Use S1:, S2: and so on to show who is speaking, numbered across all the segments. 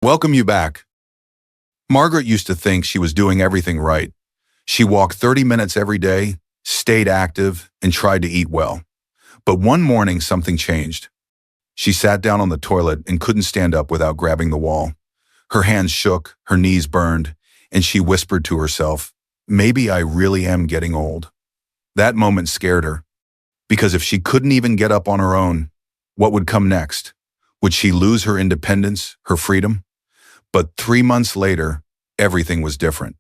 S1: Welcome you back. Margaret used to think she was doing everything right. She walked 30 minutes every day, stayed active, and tried to eat well. But one morning something changed. She sat down on the toilet and couldn't stand up without grabbing the wall. Her hands shook, her knees burned, and she whispered to herself, "Maybe I really am getting old." That moment scared her, because if she couldn't even get up on her own, what would come next? Would she lose her independence, her freedom? But 3 months later, everything was different.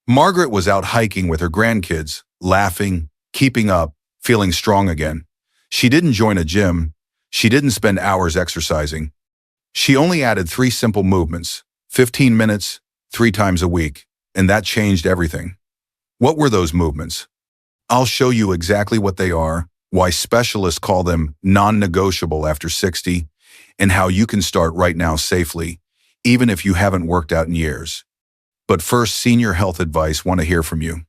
S1: Margaret was out hiking with her grandkids, laughing, keeping up, feeling strong again. She didn't join a gym. She didn't spend hours exercising. She only added 3 simple movements, 15 minutes, 3 times a week, and that changed everything. What were those movements? I'll show you exactly what they are, why specialists call them non-negotiable after 60, and how you can start right now safely, even if you haven't worked out in years. But first, senior health advice, want to hear from you.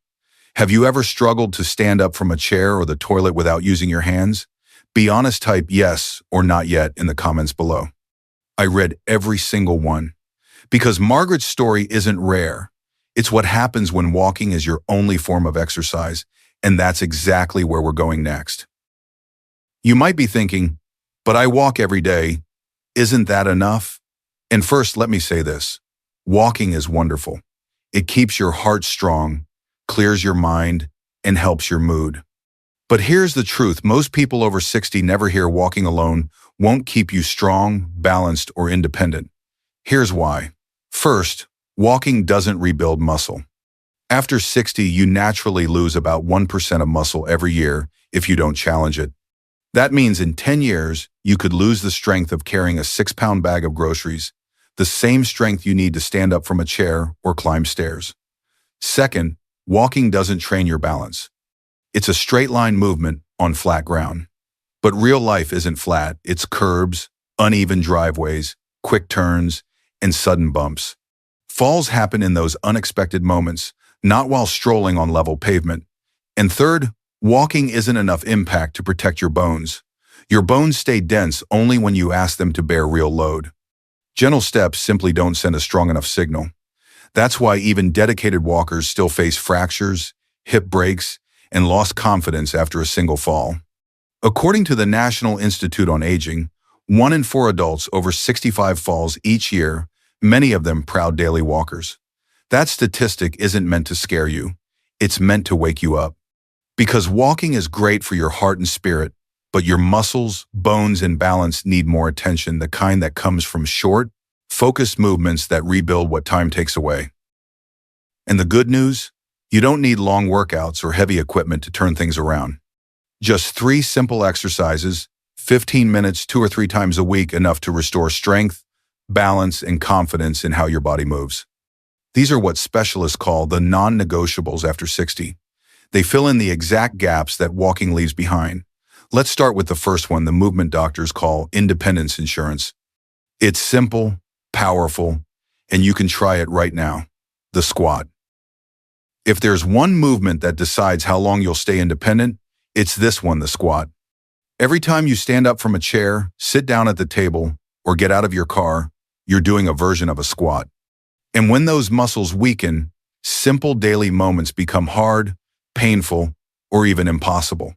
S1: Have you ever struggled to stand up from a chair or the toilet without using your hands? Be honest, type yes or not yet in the comments below. I read every single one. Because Margaret's story isn't rare. It's what happens when walking is your only form of exercise, and that's exactly where we're going next. You might be thinking, but I walk every day. Isn't that enough? And first, let me say this. Walking is wonderful. It keeps your heart strong, clears your mind, and helps your mood. But here's the truth. Most people over 60 never hear walking alone won't keep you strong, balanced, or independent. Here's why. First, walking doesn't rebuild muscle. After 60, you naturally lose about 1% of muscle every year if you don't challenge it. That means in 10 years, you could lose the strength of carrying a 6-pound bag of groceries, the same strength you need to stand up from a chair or climb stairs. Second, walking doesn't train your balance. It's a straight-line movement on flat ground. But real life isn't flat. It's curbs, uneven driveways, quick turns, and sudden bumps. Falls happen in those unexpected moments, not while strolling on level pavement. And third, walking isn't enough impact to protect your bones. Your bones stay dense only when you ask them to bear real load. Gentle steps simply don't send a strong enough signal. That's why even dedicated walkers still face fractures, hip breaks, and lost confidence after a single fall. According to the National Institute on Aging, 1 in 4 adults over 65 falls each year, many of them proud daily walkers. That statistic isn't meant to scare you. It's meant to wake you up. Because walking is great for your heart and spirit, but your muscles, bones, and balance need more attention, the kind that comes from short, focused movements that rebuild what time takes away. And the good news? You don't need long workouts or heavy equipment to turn things around. Just 3 simple exercises, 15 minutes 2 or 3 times a week, enough to restore strength, balance, and confidence in how your body moves. These are what specialists call the non-negotiables after 60. They fill in the exact gaps that walking leaves behind. Let's start with the first one, the movement doctors call independence insurance. It's simple, powerful, and you can try it right now. The squat. If there's one movement that decides how long you'll stay independent, it's this one, the squat. Every time you stand up from a chair, sit down at the table, or get out of your car, you're doing a version of a squat. And when those muscles weaken, simple daily moments become hard, painful, or even impossible.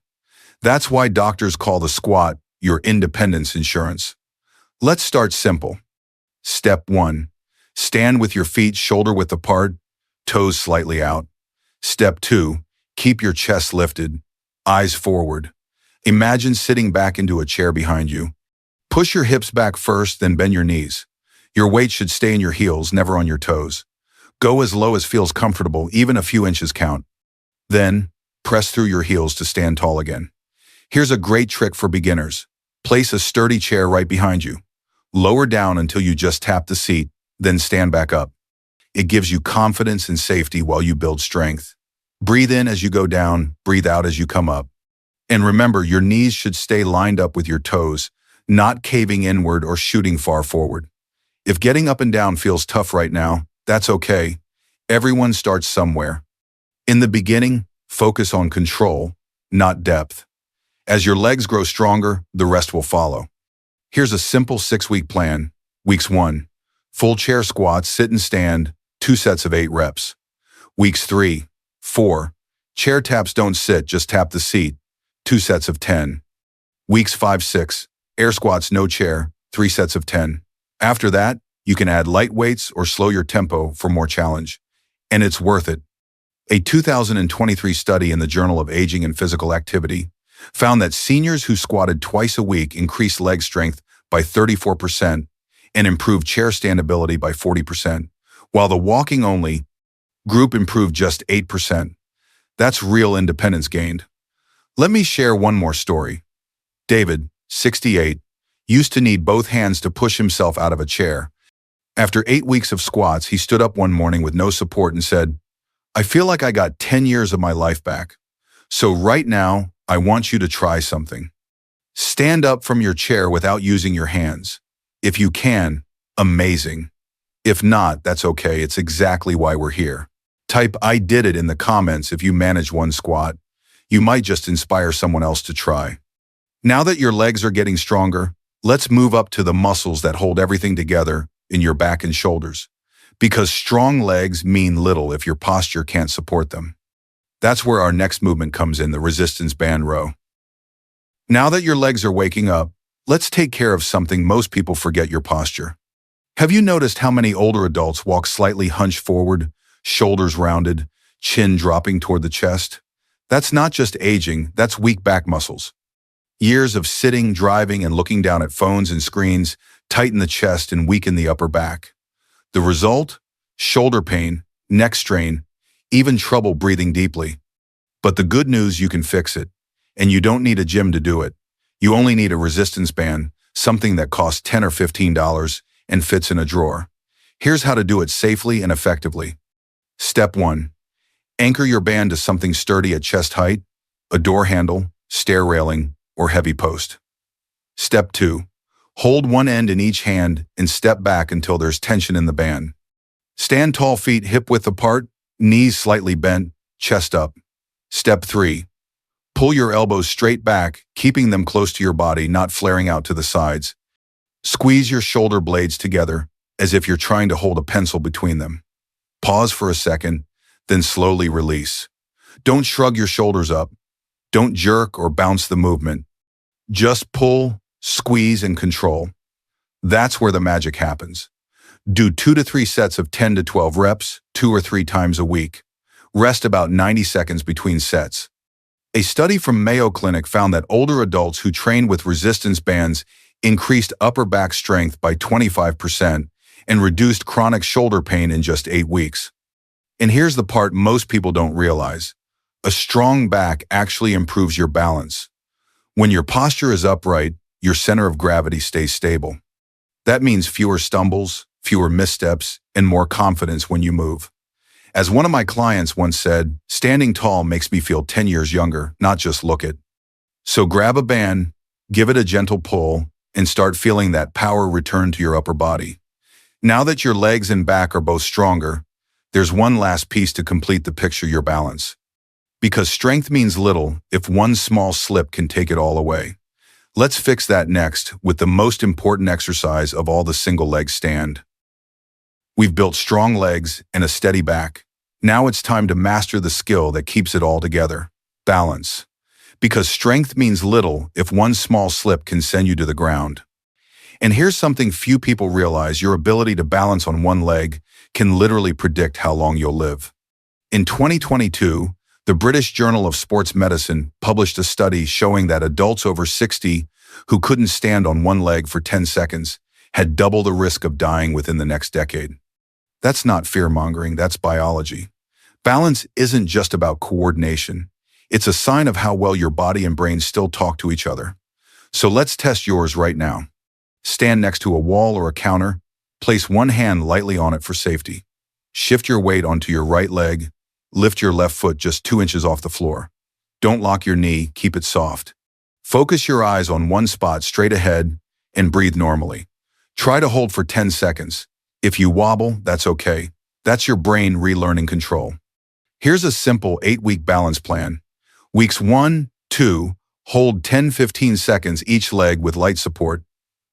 S1: That's why doctors call the squat your independence insurance. Let's start simple. Step 1. Stand with your feet shoulder-width apart, toes slightly out. Step 2. Keep your chest lifted, eyes forward. Imagine sitting back into a chair behind you. Push your hips back first, then bend your knees. Your weight should stay in your heels, never on your toes. Go as low as feels comfortable, even a few inches count. Then, press through your heels to stand tall again. Here's a great trick for beginners. Place a sturdy chair right behind you. Lower down until you just tap the seat, then stand back up. It gives you confidence and safety while you build strength. Breathe in as you go down, breathe out as you come up. And remember, your knees should stay lined up with your toes, not caving inward or shooting far forward. If getting up and down feels tough right now, that's okay. Everyone starts somewhere. In the beginning, focus on control, not depth. As your legs grow stronger, the rest will follow. Here's a simple 6-week plan. Weeks 1. Full chair squats, sit and stand, 2 sets of 8 reps. Weeks 3, 4. Chair taps, don't sit, just tap the seat, 2 sets of 10. Weeks 5, 6. Air squats, no chair, 3 sets of 10. After that, you can add light weights or slow your tempo for more challenge. And it's worth it. A 2023 study in the Journal of Aging and Physical Activity found that seniors who squatted twice a week increased leg strength by 34% and improved chair standability by 40%, while the walking-only group improved just 8%. That's real independence gained. Let me share one more story. David, 68, used to need both hands to push himself out of a chair. After 8 weeks of squats, he stood up one morning with no support and said, "I feel like I got 10 years of my life back. So right now, I want you to try something. Stand up from your chair without using your hands. If you can, amazing. If not, that's okay. It's exactly why we're here." Type "I did it" in the comments if you manage one squat. You might just inspire someone else to try. Now that your legs are getting stronger, let's move up to the muscles that hold everything together in your back and shoulders. Because strong legs mean little if your posture can't support them. That's where our next movement comes in, the resistance band row. Now that your legs are waking up, let's take care of something most people forget: your posture. Have you noticed how many older adults walk slightly hunched forward, shoulders rounded, chin dropping toward the chest? That's not just aging, that's weak back muscles. Years of sitting, driving, and looking down at phones and screens tighten the chest and weaken the upper back. The result? Shoulder pain, neck strain, even trouble breathing deeply. But the good news, you can fix it. And you don't need a gym to do it. You only need a resistance band, something that costs $10 or $15 and fits in a drawer. Here's how to do it safely and effectively. Step 1. Anchor your band to something sturdy at chest height, a door handle, stair railing, or heavy post. Step 2. Hold one end in each hand and step back until there's tension in the band. Stand tall, feet hip width apart, knees slightly bent, chest up. Step 3. Pull your elbows straight back, keeping them close to your body, not flaring out to the sides. Squeeze your shoulder blades together as if you're trying to hold a pencil between them. Pause for a second, then slowly release. Don't shrug your shoulders up. Don't jerk or bounce the movement. Just pull, squeeze, and control. That's where the magic happens. Do 2 to 3 sets of 10 to 12 reps, 2 or 3 times a week. Rest about 90 seconds between sets. A study from Mayo Clinic found that older adults who trained with resistance bands increased upper back strength by 25% and reduced chronic shoulder pain in just 8 weeks. And here's the part most people don't realize. A strong back actually improves your balance. When your posture is upright, your center of gravity stays stable. That means fewer stumbles, fewer missteps, and more confidence when you move. As one of my clients once said, "Standing tall makes me feel 10 years younger, not just look it." So grab a band, give it a gentle pull, and start feeling that power return to your upper body. Now that your legs and back are both stronger, there's one last piece to complete the picture: your balance. Because strength means little if one small slip can take it all away. Let's fix that next with the most important exercise of all, the single leg stand. We've built strong legs and a steady back. Now it's time to master the skill that keeps it all together: balance. Because strength means little if one small slip can send you to the ground. And here's something few people realize: your ability to balance on one leg can literally predict how long you'll live. In 2022, the British Journal of Sports Medicine published a study showing that adults over 60 who couldn't stand on one leg for 10 seconds had double the risk of dying within the next decade. That's not fear-mongering, that's biology. Balance isn't just about coordination. It's a sign of how well your body and brain still talk to each other. So let's test yours right now. Stand next to a wall or a counter. Place one hand lightly on it for safety. Shift your weight onto your right leg. Lift your left foot just 2 inches off the floor. Don't lock your knee, keep it soft. Focus your eyes on one spot straight ahead and breathe normally. Try to hold for 10 seconds. If you wobble, that's okay. That's your brain relearning control. Here's a simple 8-week balance plan. Weeks 1, 2, hold 10-15 seconds each leg with light support.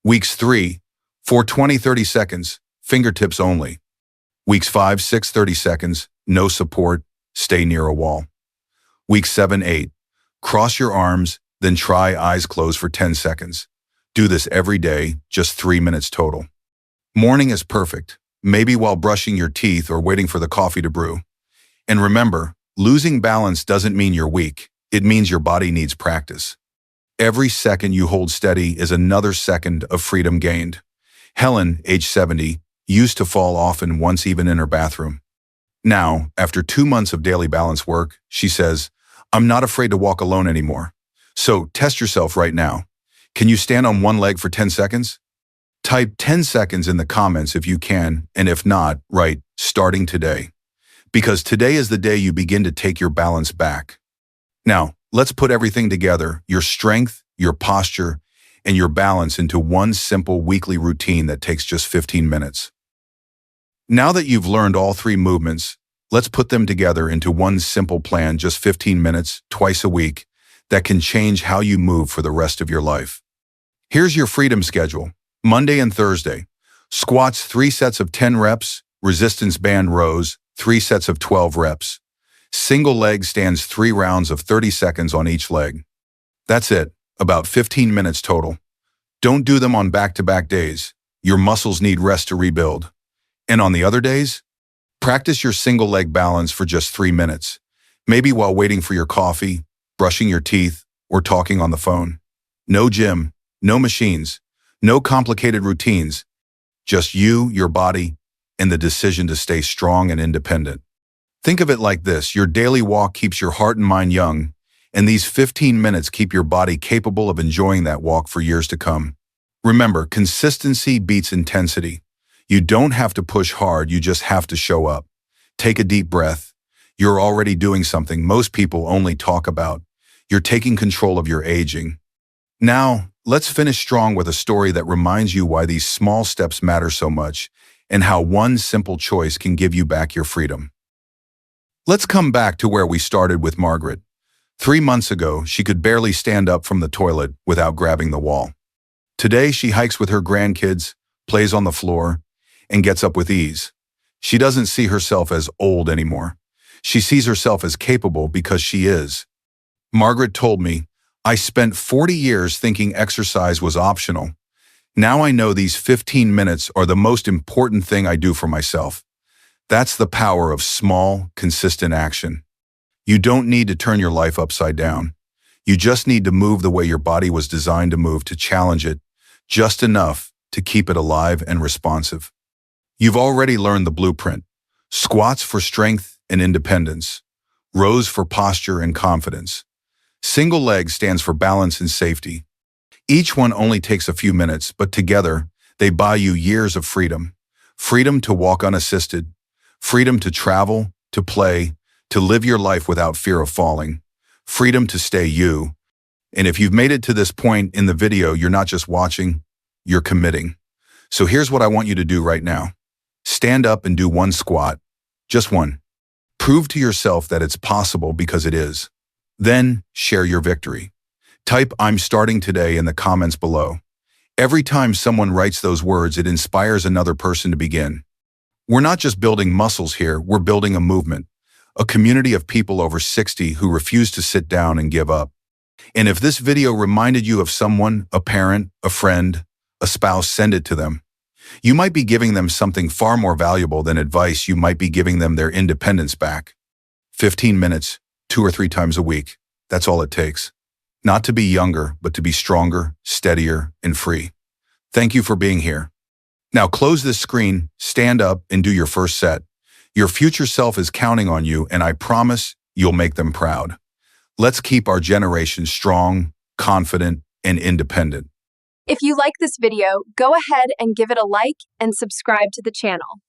S1: Weeks 3, for 20-30 seconds, fingertips only. Weeks 5, 6, 30 seconds, no support, stay near a wall. Week 7, 8, cross your arms, then try eyes closed for 10 seconds. Do this every day, just 3 minutes total. Morning is perfect, maybe while brushing your teeth or waiting for the coffee to brew. And remember, losing balance doesn't mean you're weak. It means your body needs practice. Every second you hold steady is another second of freedom gained. Helen, age 70, used to fall often once even in her bathroom. Now, after 2 months of daily balance work, she says, "I'm not afraid to walk alone anymore." So test yourself right now. Can you stand on one leg for 10 seconds? Type 10 seconds in the comments if you can, and if not, write "starting today." Because today is the day you begin to take your balance back. Now, let's put everything together, your strength, your posture, and your balance into one simple weekly routine that takes just 15 minutes. Now that you've learned all 3 movements, let's put them together into one simple plan, just 15 minutes, twice a week, that can change how you move for the rest of your life. Here's your freedom schedule. Monday and Thursday, squats 3 sets of 10 reps, resistance band rows, 3 sets of 12 reps. Single leg stands 3 rounds of 30 seconds on each leg. That's it, about 15 minutes total. Don't do them on back-to-back days. Your muscles need rest to rebuild. And on the other days, practice your single leg balance for just 3 minutes, maybe while waiting for your coffee, brushing your teeth, or talking on the phone. No gym, no machines, no complicated routines, just you, your body, and the decision to stay strong and independent. Think of it like this: your daily walk keeps your heart and mind young, and these 15 minutes keep your body capable of enjoying that walk for years to come. Remember, consistency beats intensity. You don't have to push hard, you just have to show up. Take a deep breath. You're already doing something most people only talk about. You're taking control of your aging. Now, let's finish strong with a story that reminds you why these small steps matter so much and how one simple choice can give you back your freedom. Let's come back to where we started with Margaret. 3 months ago, she could barely stand up from the toilet without grabbing the wall. Today, she hikes with her grandkids, plays on the floor, and gets up with ease. She doesn't see herself as old anymore. She sees herself as capable because she is. Margaret told me, "I spent 40 years thinking exercise was optional. Now I know these 15 minutes are the most important thing I do for myself." That's the power of small, consistent action. You don't need to turn your life upside down. You just need to move the way your body was designed to move, to challenge it, just enough to keep it alive and responsive. You've already learned the blueprint: squats for strength and independence, rows for posture and confidence. Single leg stands for balance and safety. Each one only takes a few minutes, but together, they buy you years of freedom. Freedom to walk unassisted, freedom to travel, to play, to live your life without fear of falling, freedom to stay you. And if you've made it to this point in the video, you're not just watching, you're committing. So here's what I want you to do right now. Stand up and do one squat, just one. Prove to yourself that it's possible, because it is. Then share your victory. Type "I'm starting today" in the comments below. Every time someone writes those words, it inspires another person to begin. We're not just building muscles here, we're building a movement, a community of people over 60 who refuse to sit down and give up. And if this video reminded you of someone, a parent, a friend, a spouse, send it to them. You might be giving them something far more valuable than advice. You might be giving them their independence back. 15 minutes, 2 or 3 times a week. That's all it takes. Not to be younger, but to be stronger, steadier, and free. Thank you for being here. Now close this screen, stand up, and do your first set. Your future self is counting on you, and I promise you'll make them proud. Let's keep our generation strong, confident, and independent.
S2: If you like this video, go ahead and give it a like and subscribe to the channel.